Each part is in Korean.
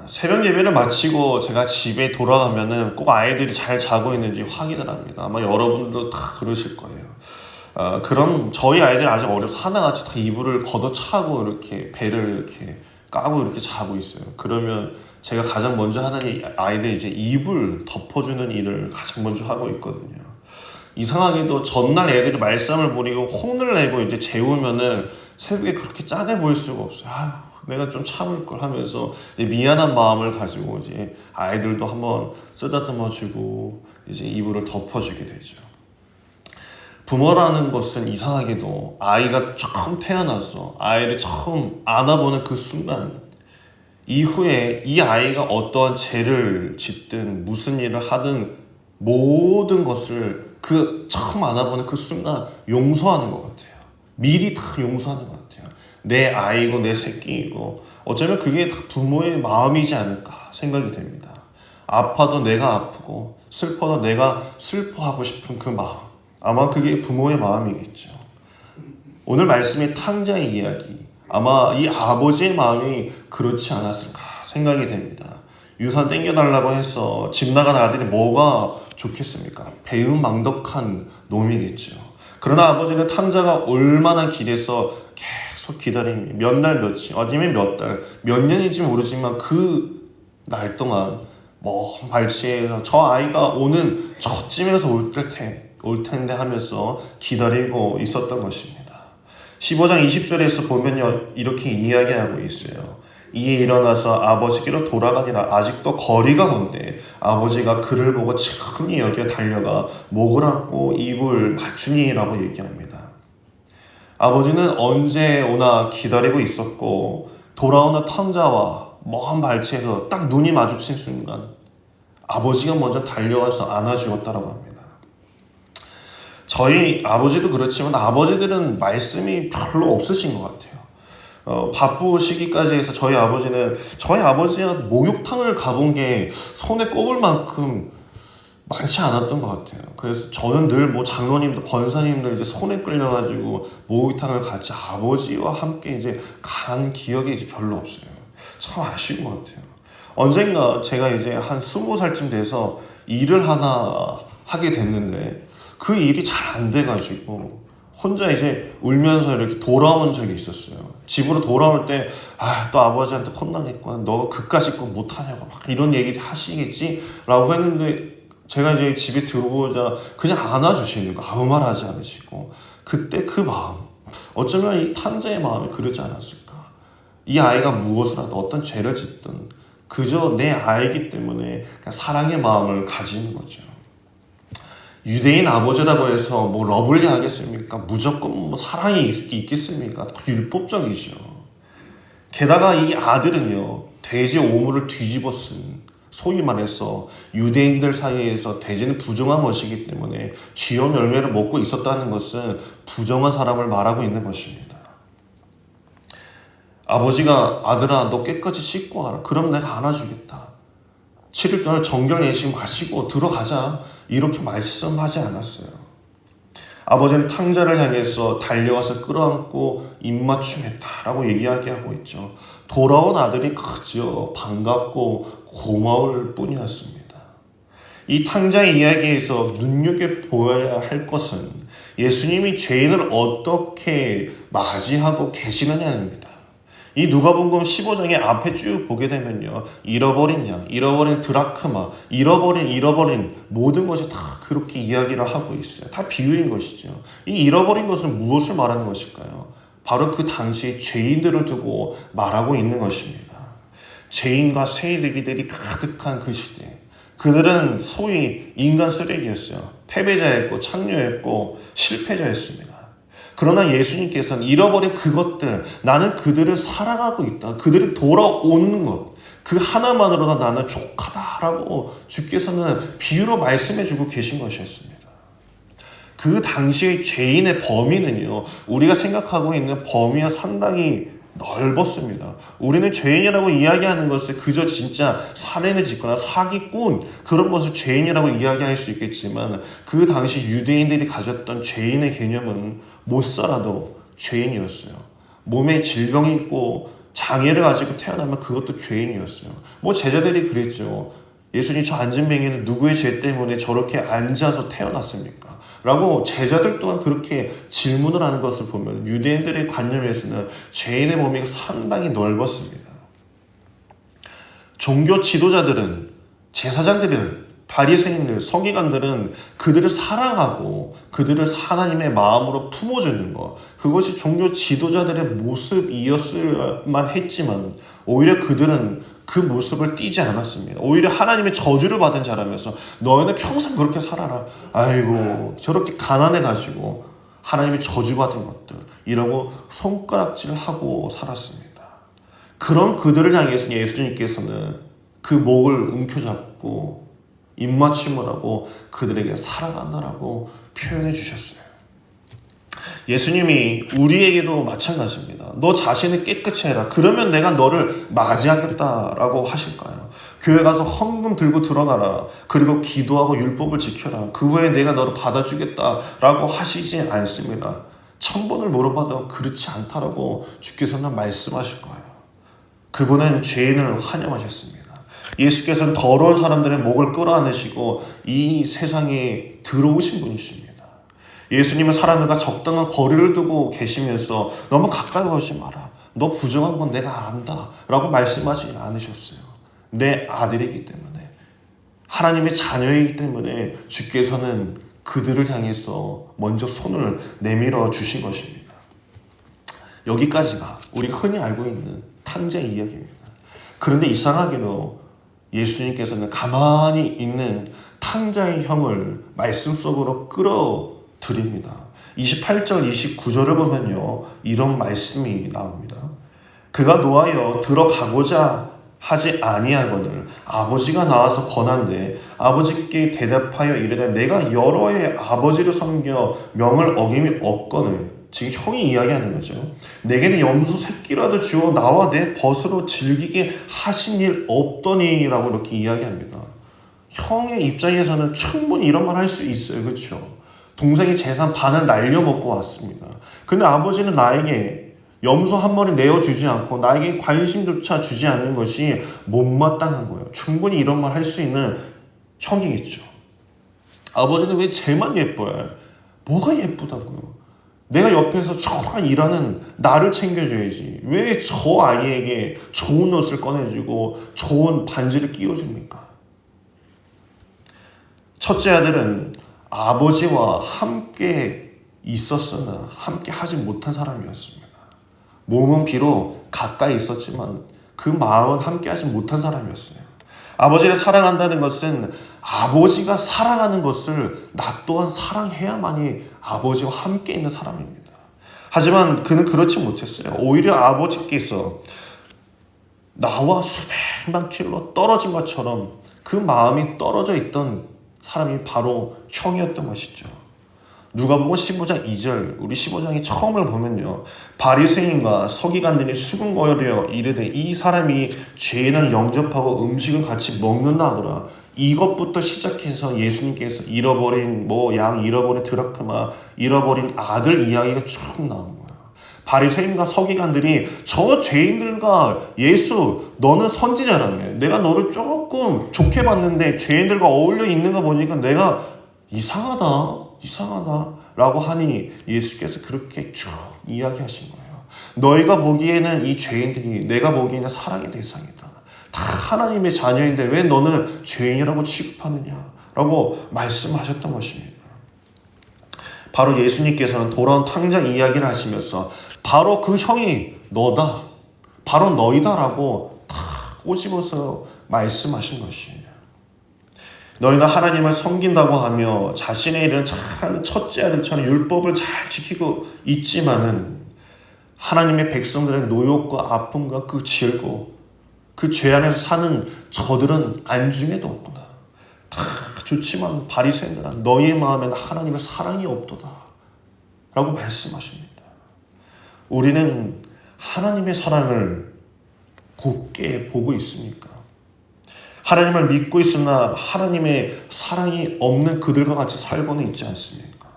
새벽 예배를 마치고 제가 집에 돌아가면은 꼭 아이들이 잘 자고 있는지 확인을 합니다. 아마 여러분도 다 그러실 거예요. 그럼 저희 아이들 아직 어려서 하나같이 다 이불을 걷어차고 이렇게 배를 이렇게 까고 이렇게 자고 있어요. 그러면 제가 가장 먼저 하는 아이들 이제 이불 덮어주는 일을 가장 먼저 하고 있거든요. 이상하게도 전날 애들이 말썽을 부리고 혼을 내고 이제 재우면은 새벽에 그렇게 짠해 보일 수가 없어요. 아유, 내가 좀 참을 걸 하면서 미안한 마음을 가지고 이제 아이들도 한번 쓰다듬어주고 이제 이불을 덮어주게 되죠. 부모라는 것은 이상하게도 아이가 처음 태어나서 아이를 처음 안아보는 그 순간 이후에 이 아이가 어떠한 죄를 짓든 무슨 일을 하든 모든 것을 그 처음 안아보는 그 순간 용서하는 것 같아요. 미리 다 용서하는 것 같아요. 내 아이고 내 새끼이고 어쩌면 그게 다 부모의 마음이지 않을까 생각이 됩니다. 아파도 내가 아프고 슬퍼도 내가 슬퍼하고 싶은 그 마음, 아마 그게 부모의 마음이겠죠. 오늘 말씀의 탕자의 이야기, 아마 이 아버지의 마음이 그렇지 않았을까 생각이 됩니다. 유산 땡겨달라고 해서 집 나간 아들이 뭐가 좋겠습니까? 배은망덕한 놈이겠죠. 그러나 아버지는 탕자가 얼마나 길에서 계속 기다림이 몇 날 며칠 아니면 몇 달, 몇 년인지 모르지만 그 날 동안 먼 발치에서 저 아이가 오는 저쯤에서 올 텐데 하면서 기다리고 있었던 것입니다. 15장 20절에서 보면요, 이렇게 이야기하고 있어요. 이에 일어나서 아버지께로 돌아가니라. 아직도 거리가 먼데 아버지가 그를 보고 측은히 여겨 달려가 목을 안고 입을 맞추니라고 얘기합니다. 아버지는 언제 오나 기다리고 있었고 돌아오는 탕자와 먼 발치에서 딱 눈이 마주친 순간 아버지가 먼저 달려와서 안아주었다라고 합니다. 저희 아버지도 그렇지만 아버지들은 말씀이 별로 없으신 것 같아요. 바쁘시기까지 해서 저희 아버지가 목욕탕을 가본 게 손에 꼽을 만큼 많지 않았던 것 같아요. 그래서 저는 늘 뭐 장로님들, 권사님들 이제 손에 끌려가지고 목욕탕을 같이 아버지와 함께 이제 간 기억이 이제 별로 없어요. 참 아쉬운 것 같아요. 언젠가 제가 이제 한 20살쯤 돼서 일을 하나 하게 됐는데 그 일이 잘 안 돼가지고 혼자 이제 울면서 이렇게 돌아온 적이 있었어요. 집으로 돌아올 때 또 아버지한테 혼나겠구나. 너가 그까짓 거 못하냐고 막 이런 얘기 하시겠지? 라고 했는데 제가 이제 집에 들어오자 그냥 안아주시는 거, 아무 말 하지 않으시고 그때 그 마음, 어쩌면 이 탕자의 마음이 그러지 않았을까. 이 아이가 무엇을 하든 어떤 죄를 짓든 그저 내 아이기 때문에 그냥 사랑의 마음을 가지는 거죠. 유대인 아버지라고 해서 뭐 러블리 하겠습니까? 무조건 뭐 사랑이 있겠습니까? 율법적이죠. 게다가 이 아들은요, 돼지 오물을 뒤집어 쓴, 소위 말해서 유대인들 사이에서 돼지는 부정한 것이기 때문에 지연 열매를 먹고 있었다는 것은 부정한 사람을 말하고 있는 것입니다. 아버지가 아들아 너 깨끗이 씻고 와라. 그럼 내가 안아주겠다. 7일 동안 정결 예식 마시고 들어가자. 이렇게 말씀하지 않았어요. 아버지는 탕자를 향해서 달려와서 끌어안고 입맞춤했다라고 얘기하고 있죠. 돌아온 아들이 그저 반갑고 고마울 뿐이었습니다. 이 탕자의 이야기에서 눈여겨보아야 할 것은 예수님이 죄인을 어떻게 맞이하고 계시느냐입니다. 이 누가복음 15장의 앞에 쭉 보게 되면요, 잃어버린 양, 잃어버린 드라크마, 잃어버린 모든 것이 다 그렇게 이야기를 하고 있어요. 다 비유인 것이죠. 이 잃어버린 것은 무엇을 말하는 것일까요? 바로 그 당시에 죄인들을 두고 말하고 있는 것입니다. 죄인과 세리들이 가득한 그 시대, 그들은 소위 인간 쓰레기였어요. 패배자였고 창녀였고 실패자였습니다. 그러나 예수님께서는 잃어버린 그것들, 나는 그들을 사랑하고 있다. 그들이 돌아오는 것, 그 하나만으로도 나는 족하다라고 주께서는 비유로 말씀해주고 계신 것이었습니다. 그 당시의 죄인의 범위는요, 우리가 생각하고 있는 범위와 상당히 넓었습니다. 우리는 죄인이라고 이야기하는 것을 그저 진짜 살인을 짓거나 사기꾼, 그런 것을 죄인이라고 이야기할 수 있겠지만 그 당시 유대인들이 가졌던 죄인의 개념은 못 살아도 죄인이었어요. 몸에 질병이 있고 장애를 가지고 태어나면 그것도 죄인이었어요. 뭐 제자들이 그랬죠. 예수님, 저 앉은뱅이는 누구의 죄 때문에 저렇게 앉아서 태어났습니까? 라고 제자들 또한 그렇게 질문을 하는 것을 보면 유대인들의 관념에서는 죄인의 범위가 상당히 넓었습니다. 종교 지도자들은, 제사장들은, 바리새인들, 서기관들은 그들을 사랑하고 그들을 하나님의 마음으로 품어주는 것, 그것이 종교 지도자들의 모습이었을만 했지만 오히려 그들은 그 모습을 띠지 않았습니다. 오히려 하나님의 저주를 받은 자라면서 너희는 평생 그렇게 살아라. 아이고 저렇게 가난해가지고 하나님의 저주받은 것들 이라고 손가락질하고 살았습니다. 그런 그들을 향해서 예수님께서는 그 목을 움켜잡고 입맞춤을 하고 그들에게 사랑한다라고 표현해 주셨어요. 예수님이 우리에게도 마찬가지입니다. 너 자신을 깨끗이 해라. 그러면 내가 너를 맞이하겠다라고 하실까요? 교회 가서 헌금 들고 들어가라. 그리고 기도하고 율법을 지켜라. 그 후에 내가 너를 받아주겠다라고 하시지 않습니다. 1000번을 물어봐도 그렇지 않다라고 주께서는 말씀하실 거예요. 그분은 죄인을 환영하셨습니다. 예수께서는 더러운 사람들의 목을 끌어안으시고 이 세상에 들어오신 분이십니다. 예수님은 사람들과 적당한 거리를 두고 계시면서 너무 가까이 오지 마라. 너 부정한 건 내가 안다 라고 말씀하지 않으셨어요. 내 아들이기 때문에, 하나님의 자녀이기 때문에 주께서는 그들을 향해서 먼저 손을 내밀어 주신 것입니다. 여기까지가 우리가 흔히 알고 있는 탕자의 이야기입니다. 그런데 이상하게도 예수님께서는 가만히 있는 탕자의 형을 말씀 속으로 끌어들입니다. 28절 29절을 보면요, 이런 말씀이 나옵니다. 그가 노하여 들어가고자 하지 아니하거늘 아버지가 나와서 권한대 아버지께 대답하여 이르되 내가 여러 해 아버지를 섬겨 명을 어김이 없거늘. 지금 형이 이야기하는 거죠. 내게는 염소 새끼라도 주어 나와 내 벗으로 즐기게 하신 일 없더니 라고 이렇게 이야기합니다. 형의 입장에서는 충분히 이런 말 할 수 있어요. 그렇죠? 동생이 재산 반을 날려먹고 왔습니다. 근데 아버지는 나에게 염소 한 마리 내어주지 않고 나에게 관심조차 주지 않는 것이 못마땅한 거예요. 충분히 이런 말 할 수 있는 형이겠죠. 아버지는 왜 쟤만 예뻐요? 뭐가 예쁘다고요? 내가 옆에서 저랑 일하는 나를 챙겨줘야지. 왜 저 아이에게 좋은 옷을 꺼내주고 좋은 반지를 끼워줍니까? 첫째 아들은 아버지와 함께 있었으나 함께 하지 못한 사람이었습니다. 몸은 비록 가까이 있었지만 그 마음은 함께 하지 못한 사람이었어요. 아버지를 사랑한다는 것은 아버지가 사랑하는 것을 나 또한 사랑해야만이 아버지와 함께 있는 사람입니다. 하지만 그는 그렇지 못했어요. 오히려 아버지께서 나와 수백만 킬로 떨어진 것처럼 그 마음이 떨어져 있던 사람이 바로 형이었던 것이죠. 누가복음 15장 2절, 우리 15장의 처음을 보면요, 바리새인과 서기관들이 수군거려 이르되 이 사람이 죄인을 영접하고 음식을 같이 먹는다 하더라. 이것부터 시작해서 예수님께서 잃어버린 양 잃어버린 드라크마, 잃어버린 아들 이야기가 쭉 나온 거예요. 바리새인과 서기관들이 저 죄인들과 예수, 너는 선지자라며, 내가 너를 조금 좋게 봤는데 죄인들과 어울려 있는 거 보니까 내가 이상하다 라고 하니 예수께서 그렇게 쭉 이야기하신 거예요. 너희가 보기에는 이 죄인들이 내가 보기에는 사랑의 대상이다. 다 하나님의 자녀인데 왜 너는 죄인이라고 취급하느냐라고 말씀하셨던 것입니다. 바로 예수님께서는 돌아온 탕자 이야기를 하시면서 바로 그 형이 너다, 바로 너희다라고 다 꼬집어서 말씀하신 것이에요. 너희는 하나님을 섬긴다고 하며 자신의 일은 잘 첫째 아들처럼 율법을 잘 지키고 있지만은 하나님의 백성들의 노욕과 아픔과 그 질고 그 죄 안에서 사는 저들은 안중에도 없구나. 다 좋지만 바리새인들아 너희의 마음에는 하나님의 사랑이 없도다 라고 말씀하십니다. 우리는 하나님의 사랑을 곱게 보고 있습니까? 하나님을 믿고 있으나 하나님의 사랑이 없는 그들과 같이 살고는 있지 않습니까?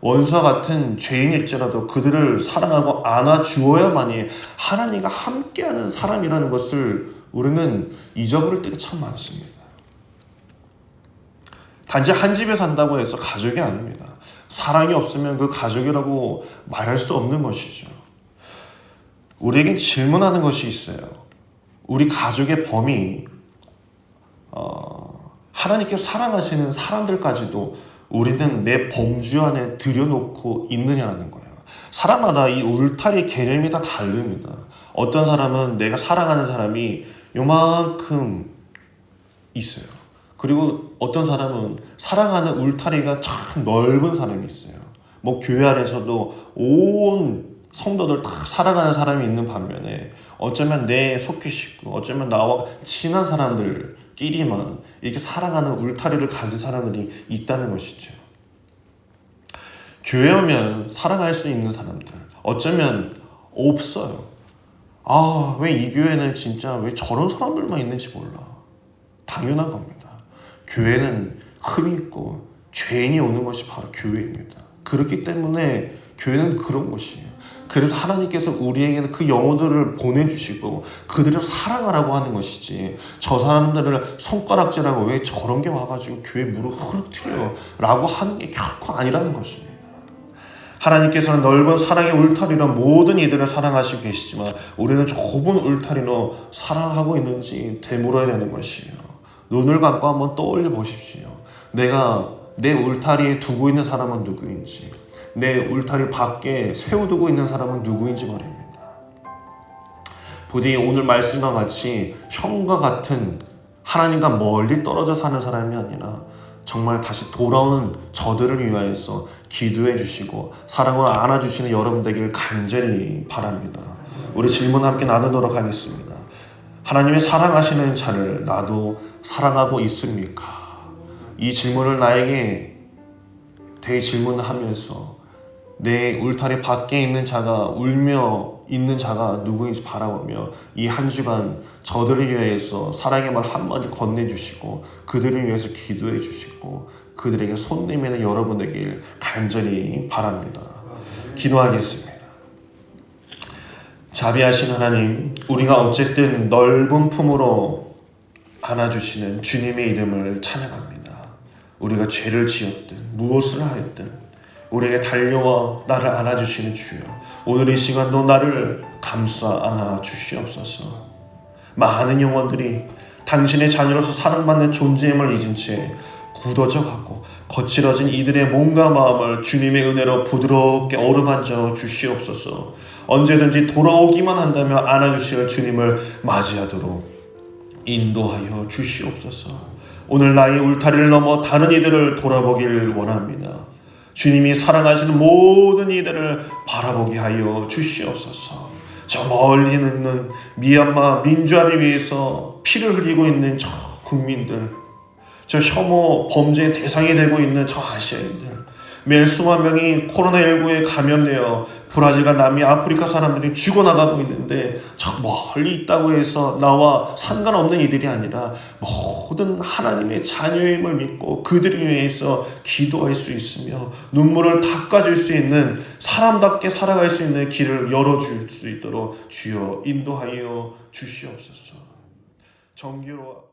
원수와 같은 죄인일지라도 그들을 사랑하고 안아주어야만이 하나님과 함께하는 사람이라는 것을 우리는 잊어버릴 때가 참 많습니다. 단지 한 집에 산다고 해서 가족이 아닙니다. 사랑이 없으면 그 가족이라고 말할 수 없는 것이죠. 우리에게 질문하는 것이 있어요. 우리 가족의 범위, 하나님께서 사랑하시는 사람들까지도 우리는 내 범주 안에 들여놓고 있느냐는 거예요. 사람마다 이 울타리 개념이 다 다릅니다. 어떤 사람은 내가 사랑하는 사람이 요만큼 있어요. 그리고 어떤 사람은 사랑하는 울타리가 참 넓은 사람이 있어요. 뭐 교회 안에서도 온 성도들 다 사랑하는 사람이 있는 반면에 어쩌면 내 속해 식구, 어쩌면 나와 친한 사람들끼리만 이렇게 사랑하는 울타리를 가진 사람들이 있다는 것이죠. 교회 오면 사랑할 수 있는 사람들 어쩌면 없어요. 왜 이 교회는 진짜 왜 저런 사람들만 있는지 몰라. 당연한 겁니다. 교회는 흠이 있고 죄인이 오는 것이 바로 교회입니다. 그렇기 때문에 교회는 그런 곳이에요. 그래서 하나님께서 우리에게는 그 영혼들을 보내주시고 그들을 사랑하라고 하는 것이지, 저 사람들을 손가락질하고 왜 저런 게 와가지고 교회 무릎 흐르트려 라고 하는 게 결코 아니라는 것입니다. 하나님께서는 넓은 사랑의 울타리로 모든 이들을 사랑하시고 계시지만 우리는 좁은 울타리로 사랑하고 있는지 되물어야 되는 것이에요. 눈을 감고 한번 떠올려 보십시오. 내가 내 울타리에 두고 있는 사람은 누구인지, 내 울타리 밖에 세워두고 있는 사람은 누구인지 말입니다. 부디 오늘 말씀과 같이 형과 같은 하나님과 멀리 떨어져 사는 사람이 아니라 정말 다시 돌아오는 저들을 위하여서 기도해 주시고 사랑으로 안아주시는 여러분 되기를 간절히 바랍니다. 우리 질문 함께 나누도록 하겠습니다. 하나님의 사랑하시는 자를 나도 사랑하고 있습니까? 이 질문을 나에게 대질문하면서 내 울타리 밖에 있는 자가, 울며 있는 자가 누구인지 바라보며 이 한 주간 저들을 위해서 사랑의 말 한마디 건네주시고 그들을 위해서 기도해 주시고 그들에게 손 내미는 여러분 되길 간절히 바랍니다. 기도하겠습니다. 자비하신 하나님, 우리가 어쨌든 넓은 품으로 안아주시는 주님의 이름을 찬양합니다. 우리가 죄를 지었든 무엇을 하였든 우리에게 달려와 나를 안아주시는 주여, 오늘 이 시간도 나를 감싸 안아주시옵소서. 많은 영혼들이 당신의 자녀로서 사랑받는 존재임을 잊은 채 굳어져가고 거칠어진 이들의 몸과 마음을 주님의 은혜로 부드럽게 어루만져 주시옵소서. 언제든지 돌아오기만 한다면 안아주실 주님을 맞이하도록 인도하여 주시옵소서. 오늘 나의 울타리를 넘어 다른 이들을 돌아보길 원합니다. 주님이 사랑하시는 모든 이들을 바라보게 하여 주시옵소서. 저 멀리 있는 미얀마 민주화를 위해서 피를 흘리고 있는 저 국민들, 저 혐오 범죄의 대상이 되고 있는 저 아시아인들, 매일 수만 명이 코로나19에 감염되어 브라질과 남미 아프리카 사람들이 죽어나가고 있는데 저 멀리 있다고 해서 나와 상관없는 이들이 아니라 모든 하나님의 자녀임을 믿고 그들을 위해서 기도할 수 있으며 눈물을 닦아줄 수 있는, 사람답게 살아갈 수 있는 길을 열어줄 수 있도록 주여 인도하여 주시옵소서. 정기로